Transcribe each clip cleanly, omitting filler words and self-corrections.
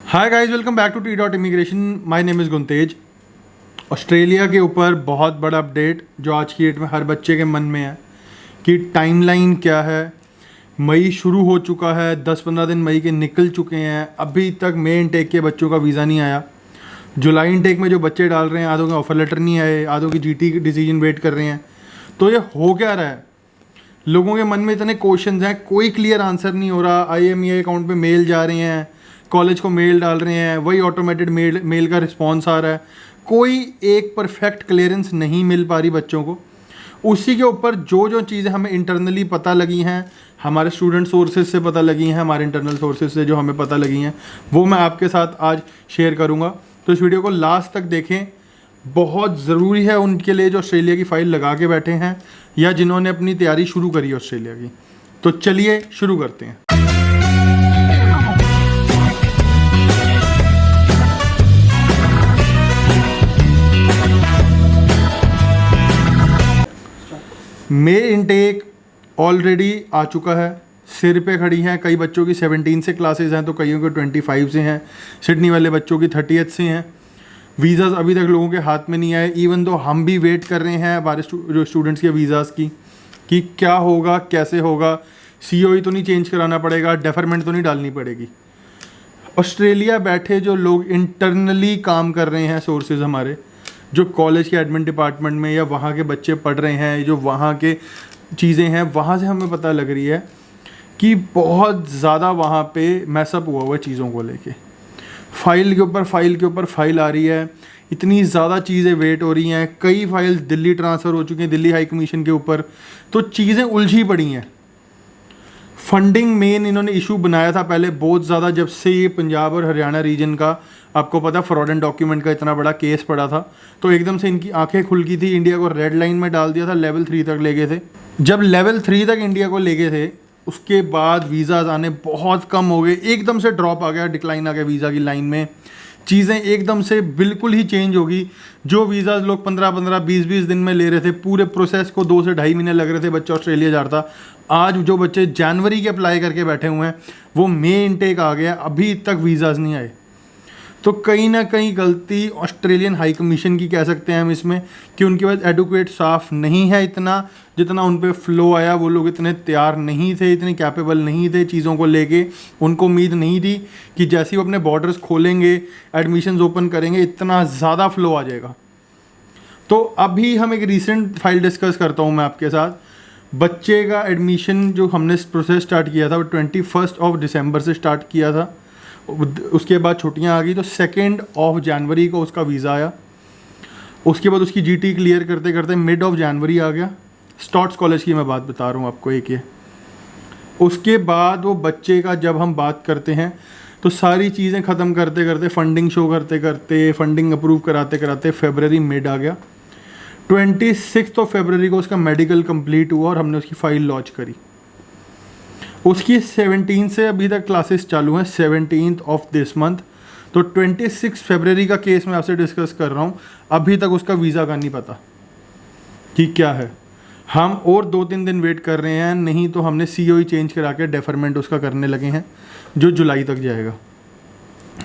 Hi guys, welcome back to T.Immigration। My name is Guntej. Australia के ऊपर बहुत बड़ा अपडेट जो आज की डेट में हर बच्चे के मन में है कि टाइमलाइन क्या है। मई शुरू हो चुका है, 10-15 दिन मई के निकल चुके हैं, अभी तक मई इनटेक के बच्चों का वीज़ा नहीं आया। जुलाई इनटेक में जो बच्चे डाल रहे हैं, आधों के ऑफर लेटर नहीं आए, आधों की GT डिसीजन वेट कर रहे हैं। तो ये हो क्या रहा है? लोगों के मन में इतने क्वेश्चंस हैं, कोई क्लियर आंसर नहीं हो रहा। IMEI अकाउंट पे मेल जा रहे हैं, कॉलेज को मेल डाल रहे हैं, वही ऑटोमेटेड मेल का रिस्पॉन्स आ रहा है। कोई एक परफेक्ट क्लियरेंस नहीं मिल पा रही बच्चों को। उसी के ऊपर जो जो चीज़ें हमें इंटरनली पता लगी हैं, हमारे स्टूडेंट सोर्सेज से पता लगी हैं, हमारे इंटरनल सोर्सेज से जो हमें पता लगी हैं, वो मैं आपके साथ आज शेयर करूँगा। तो इस वीडियो को लास्ट तक देखें, बहुत ज़रूरी है उनके लिए जो ऑस्ट्रेलिया की फ़ाइल लगा के बैठे हैं या जिन्होंने अपनी तैयारी शुरू करी है ऑस्ट्रेलिया की। तो चलिए शुरू करते हैं। मे इनटेक ऑलरेडी आ चुका है, सिर पे खड़ी हैं। कई बच्चों की 17 से क्लासेस हैं तो कईयों के 25 से हैं। सिडनी वाले बच्चों की 30th से हैं। वीज़ाज़ अभी तक लोगों के हाथ में नहीं आए, इवन दो हम भी वेट कर रहे हैं हमारे जो स्टूडेंट्स के वीज़ाज़ की कि क्या होगा, कैसे होगा। COE तो नहीं चेंज कराना पड़ेगा, डेफरमेंट तो नहीं डालनी पड़ेगी। ऑस्ट्रेलिया बैठे जो लोग इंटरनली काम कर रहे हैं, सोर्सेज हमारे जो कॉलेज के एडमिन डिपार्टमेंट में या वहाँ के बच्चे पढ़ रहे हैं, जो वहाँ के चीज़ें हैं, वहाँ से हमें पता लग रही है कि बहुत ज़्यादा वहाँ पे मैसअप हुआ है चीज़ों को लेके। फाइल के ऊपर फाइल आ रही है, इतनी ज़्यादा चीज़ें वेट हो रही हैं। कई फाइल्स दिल्ली ट्रांसफ़र हो चुकी हैं, दिल्ली हाई कमीशन के ऊपर। तो चीज़ें उलझी पड़ी हैं। फंडिंग मेन इन्होंने इशू बनाया था पहले बहुत ज़्यादा, जब से ये पंजाब और हरियाणा रीजन का, आपको पता, फ्रॉड एंड डॉक्यूमेंट का इतना बड़ा केस पड़ा था। तो एकदम से इनकी आंखें खुल गई थी, इंडिया को रेड लाइन में डाल दिया था, लेवल 3 तक ले गए थे। जब लेवल 3 तक इंडिया को ले गए थे, उसके बाद वीज़ाज़ आने बहुत कम हो गए, एकदम से ड्रॉप आ गया, डिक्लाइन आ गया वीज़ा की लाइन में। चीज़ें एकदम से बिल्कुल ही चेंज होगी। जो वीज़ाज़ लोग 15-15, 20-20 दिन में ले रहे थे, पूरे प्रोसेस को 2 से ढाई महीने लग रहे थे बच्चा ऑस्ट्रेलिया जा रहा था। आज जो बच्चे जनवरी के अप्लाई करके बैठे हुए हैं, वो मई इनटेक आ गया, अभी तक वीज़ाज़ नहीं आए। तो कहीं ना कहीं गलती ऑस्ट्रेलियन हाई कमीशन की कह सकते हैं हम इसमें, कि उनके पास एडुकेट स्टाफ नहीं है इतना जितना उन पे फ्लो आया। वो लोग इतने तैयार नहीं थे, इतने कैपेबल नहीं थे चीज़ों को लेके। उनको उम्मीद नहीं थी कि जैसे ही वो अपने बॉर्डर्स खोलेंगे, एडमिशन्स ओपन करेंगे, इतना ज़्यादा फ्लो आ जाएगा। तो अभी हम एक रीसेंट फाइल डिस्कस करता हूँ मैं आपके साथ। बच्चे का एडमिशन जो हमने प्रोसेस स्टार्ट किया था वो 21 दिसंबर से स्टार्ट किया था। उसके बाद छुट्टियां आ गई तो 2 जनवरी को उसका वीज़ा आया। उसके बाद उसकी GT क्लियर करते करते मिड ऑफ जनवरी आ गया। स्टॉट्स कॉलेज की मैं बात बता रहा हूँ आपको एक ये। उसके बाद वो बच्चे का जब हम बात करते हैं तो सारी चीज़ें ख़त्म करते करते, फंडिंग शो करते करते, फंडिंग अप्रूव कराते कराते फरवरी मिड आ गया। 26 फरवरी को उसका मेडिकल कंप्लीट हुआ और हमने उसकी फ़ाइल लॉन्च करी। उसकी 17 से अभी तक क्लासेस चालू हैं, 17 दिस मंथ। तो 26 फरवरी का केस मैं आपसे डिस्कस कर रहा हूँ। अभी तक उसका वीज़ा का नहीं पता कि क्या है। हम और 2-3 दिन वेट कर रहे हैं, नहीं तो हमने COE चेंज करा के डेफरमेंट उसका करने लगे हैं, जो जुलाई तक जाएगा।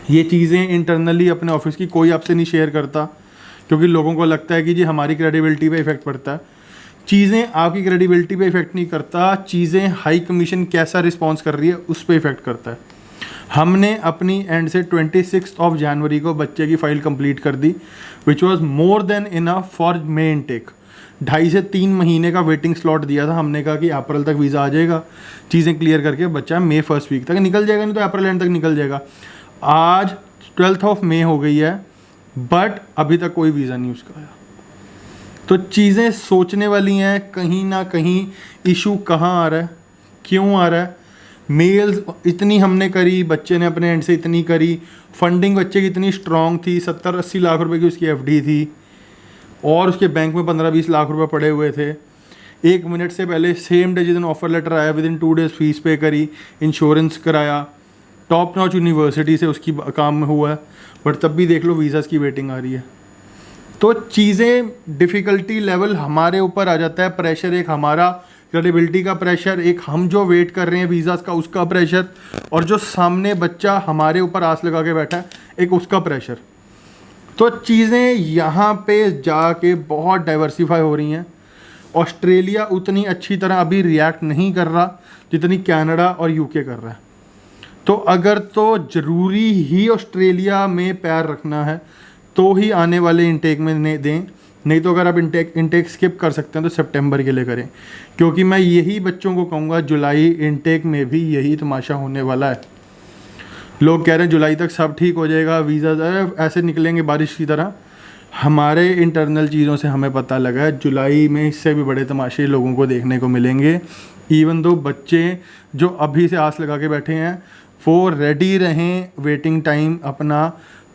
ये चीज़ें इंटरनली अपने ऑफिस की कोई आपसे नहीं शेयर करता, क्योंकि लोगों को लगता है कि जी हमारी क्रेडिबिलिटी पे इफेक्ट पड़ता है। चीज़ें आपकी क्रेडिबिलिटी पे इफेक्ट नहीं करता, चीज़ें हाई कमीशन कैसा रिस्पॉन्स कर रही है उस पर इफेक्ट करता है। हमने अपनी एंड से 26 जनवरी को बच्चे की फ़ाइल कंप्लीट कर दी, which was more than enough for me intake. 2.5 से 3 महीने का वेटिंग स्लॉट दिया था। हमने कहा कि अप्रैल तक वीज़ा आ जाएगा, चीज़ें क्लियर करके बच्चा मई फर्स्ट वीक तक निकल जाएगा, नहीं तो अप्रैल एंड तक निकल जाएगा। आज 12 मई हो गई है, बट अभी तक कोई वीज़ा नहीं उसका आया। तो चीज़ें सोचने वाली हैं, कहीं ना कहीं इशू कहाँ आ रहा है, क्यों आ रहा है। मेल्स इतनी हमने करी, बच्चे ने अपने एंड से इतनी करी, फंडिंग बच्चे की इतनी स्ट्रॉन्ग थी, 70-80 लाख रुपए की उसकी FD थी और उसके बैंक में 15-20 लाख रुपए पड़े हुए थे। 1 मिनट से पहले सेम डे जिस दिन ऑफर लेटर आया, विद इन 2 डेज़ फीस पे करी, इंश्योरेंस कराया, टॉप नॉच यूनिवर्सिटी से उसकी काम हुआ है, बट तब भी देख लो वीज़ाज़ की वेटिंग आ रही है। तो चीज़ें डिफ़िकल्टी लेवल हमारे ऊपर आ जाता है, प्रेशर एक हमारा क्रेडिबिलिटी का प्रेशर, एक हम जो वेट कर रहे हैं वीज़ास का उसका प्रेशर, और जो सामने बच्चा हमारे ऊपर आस लगा के बैठा है एक उसका प्रेशर। तो चीज़ें यहाँ पे जाके बहुत डाइवर्सिफाई हो रही हैं। ऑस्ट्रेलिया उतनी अच्छी तरह अभी रिएक्ट नहीं कर रहा जितनी कनाडा और यूके कर रहा है। तो अगर तो ज़रूरी ही ऑस्ट्रेलिया में पैर रखना है तो ही आने वाले इंटेक में दें, नहीं तो अगर आप इंटेक स्किप कर सकते हैं तो सितंबर के लिए करें, क्योंकि मैं यही बच्चों को कहूँगा जुलाई इंटेक में भी यही तमाशा होने वाला है। लोग कह रहे हैं जुलाई तक सब ठीक हो जाएगा, वीज़ा ऐसे निकलेंगे बारिश की तरह। हमारे इंटरनल चीज़ों से हमें पता लगा है जुलाई में इससे भी बड़े तमाशे लोगों को देखने को मिलेंगे। इवन दो बच्चे जो अभी से आस लगा के बैठे हैं वो रेडी रहें वेटिंग टाइम अपना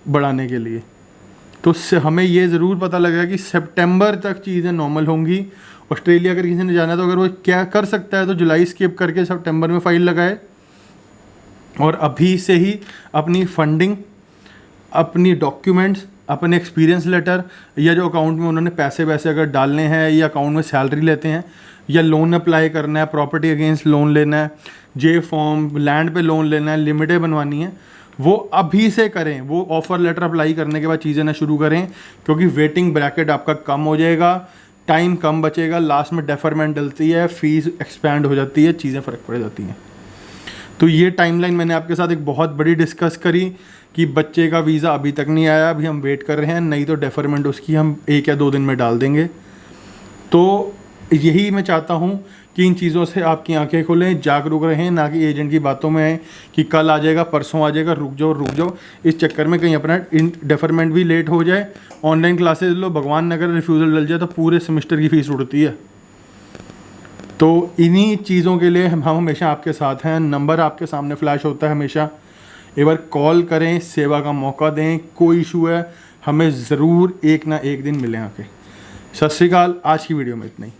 बढ़ाने के लिए। तो हमें ये ज़रूर पता लगा कि सितंबर तक चीज़ें नॉर्मल होंगी। ऑस्ट्रेलिया अगर किसी ने जाना है तो अगर वो क्या कर सकता है तो जुलाई स्किप करके सितंबर में फ़ाइल लगाए, और अभी से ही अपनी फंडिंग, अपनी डॉक्यूमेंट्स, अपने एक्सपीरियंस लेटर, या जो अकाउंट में उन्होंने पैसे वैसे अगर डालने हैं या अकाउंट में सैलरी लेते हैं या लोन अप्लाई करना है, प्रॉपर्टी अगेंस्ट लोन लेना है, जे फॉर्म लैंड पे लोन लेना है, लिमिटें बनवानी है, वो अभी से करें। वो ऑफ़र लेटर अप्लाई करने के बाद चीज़ें ना शुरू करें, क्योंकि वेटिंग ब्रैकेट आपका कम हो जाएगा, टाइम कम बचेगा, लास्ट में डेफरमेंट डलती है, फीस एक्सपैंड हो जाती है, चीज़ें फ़र्क पड़ जाती हैं। तो ये टाइमलाइन मैंने आपके साथ एक बहुत बड़ी डिस्कस करी कि बच्चे का वीज़ा अभी तक नहीं आया, अभी हम वेट कर रहे हैं, नहीं तो डेफरमेंट उसकी हम 1 या 2 दिन में डाल देंगे। तो यही मैं चाहता हूँ कि इन चीज़ों से आपकी आंखें खुलें, जागरूक रहें, ना कि एजेंट की बातों में आए कि कल आ जाएगा, परसों आ जाएगा, रुक जाओ। इस चक्कर में कहीं अपना डेफरमेंट भी लेट हो जाए। ऑनलाइन क्लासेस लो, भगवान अगर रिफ्यूज़ल डल जाए तो पूरे सेमेस्टर की फ़ीस उड़ती है। तो इन्हीं चीज़ों के लिए हम हमेशा आपके साथ हैं। नंबर आपके सामने फ्लैश होता है हमेशा, एक बार कॉल करें, सेवा का मौका दें। कोई इशू है हमें ज़रूर एक ना एक दिन मिलें आके। सत श्री अकाल। आज की वीडियो में इतना ही।